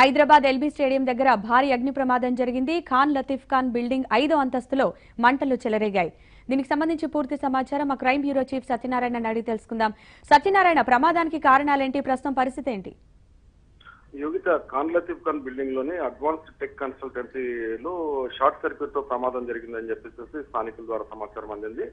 Hyderabad LB stadium దగ్గర భారీ అగ్ని ప్రమాదం జరిగింది. ఖాన్ లతీఫ్ ఖాన్ బిల్డింగ్ 5వ అంతస్తులో మంటలు చెలరేగాయి. దీనికి సంబంధించి పూర్తి సమాచారం మా క్రైమ్ బ్యూరో చీఫ్ సత్యనారాయణ అడిగి తెలుసుకుందాం. సత్యనారాయణ, ప్రమాదానికి కారణాలేంటి, ప్రస్తుతం పరిస్థితి ఏంటి? యోగిత ఖాన్ లతీఫ్ ఖాన్ బిల్డింగ్ లోని అడ్వాన్స్డ్ టెక్ కన్సల్టెన్సీలో షార్ట్ సర్క్యూట్ తో ప్రమాదం జరిగిందని చెప్పేసి స్థానికుల ద్వారా సమాచారం అందింది.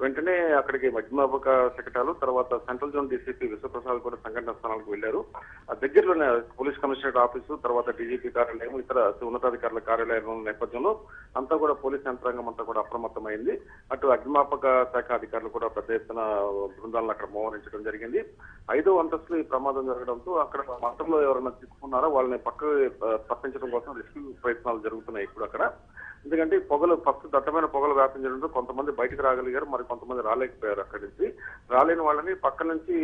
వెంటనే అక్కడికి అగ్నిమాపక శకటాలు, తర్వాత సెంట్రల్ జోన్ డీసీపీ విశ్వప్రసాద్ కూడా సంఘటన స్థానాలకు వెళ్లారు. ఆ దగ్గరలోనే పోలీస్ కమిషనరేట్ ఆఫీసు, తర్వాత డీజీపీ కార్యాలయం, ఇతర ఉన్నతాధికారుల కార్యాలయం నేపథ్యంలో అంతా కూడా పోలీస్ యంత్రాంగం అంతా కూడా అప్రమత్తమైంది. అటు అగ్నిమాపక శాఖ అధికారులు కూడా పెద్ద ఎత్తున బృందాలను అక్కడ మోహరించడం జరిగింది. 5వ అంతస్తులో ఈ ప్రమాదం జరగడంతో అక్కడ మంటంలో ఎవరైనా చిక్కుకున్నారో వాళ్ళని పక్కకు తప్పించడం కోసం రెస్క్యూ ప్రయత్నాలు జరుగుతున్నాయి ఇప్పుడు అక్కడ. ఎందుకంటే పొగలు ఫస్ట్ దట్టమైన పొగలు వ్యాపించడంతో కొంతమంది బయటకు రాగలిగారు, మరి కొంతమంది రాలేకపోయారు. అక్కడి నుంచి రాలేని వాళ్ళని పక్క నుంచి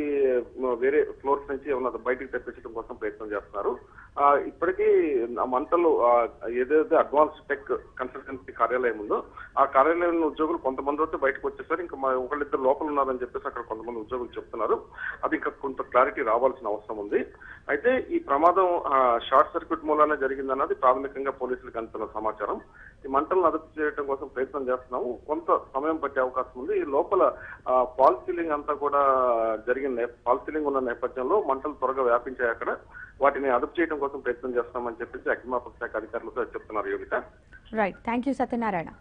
వేరే ఫ్లోర్స్ నుంచి ఏమన్నా బయటకు తెప్పించడం కోసం ప్రయత్నం చేస్తున్నారు. ఇప్పటికీ మంటలు ఏదైతే అడ్వాన్స్ టెక్ కన్సల్టెన్సీ కార్యాలయం ఉందో ఆ కార్యాలయంలో ఉద్యోగులు కొంతమంది అయితే బయటకు వచ్చేసారు. ఇంకా ఒకళ్ళిద్దరు లోపల ఉన్నారని చెప్పేసి అక్కడ కొంతమంది ఉద్యోగులు చెప్తున్నారు. అది ఇంకా కొంత క్లారిటీ రావాల్సిన అవసరం ఉంది. అయితే ఈ ప్రమాదం షార్ట్ సర్క్యూట్ మూలానే జరిగిందన్నది ప్రాథమికంగా పోలీసులకు అందుతున్న సమాచారం. ఈ మంటలను అదుపు చేయడం కోసం ప్రయత్నం చేస్తున్నాము. కొంత సమయం పట్టే అవకాశం ఉంది. ఈ లోపల ఫాల్ సీలింగ్ అంతా కూడా ఫాల్ సీలింగ్ ఉన్న నేపథ్యంలో మంటలు త్వరగా వ్యాపించాయి అక్కడ. వాటిని అదుపు చేయడం కోసం ప్రయత్నం చేస్తామని చెప్పేసి అగ్నిమాపక శాఖ అధికారులతో చెప్తున్నారు. Yogitha. Right, thank you Satyanarayana.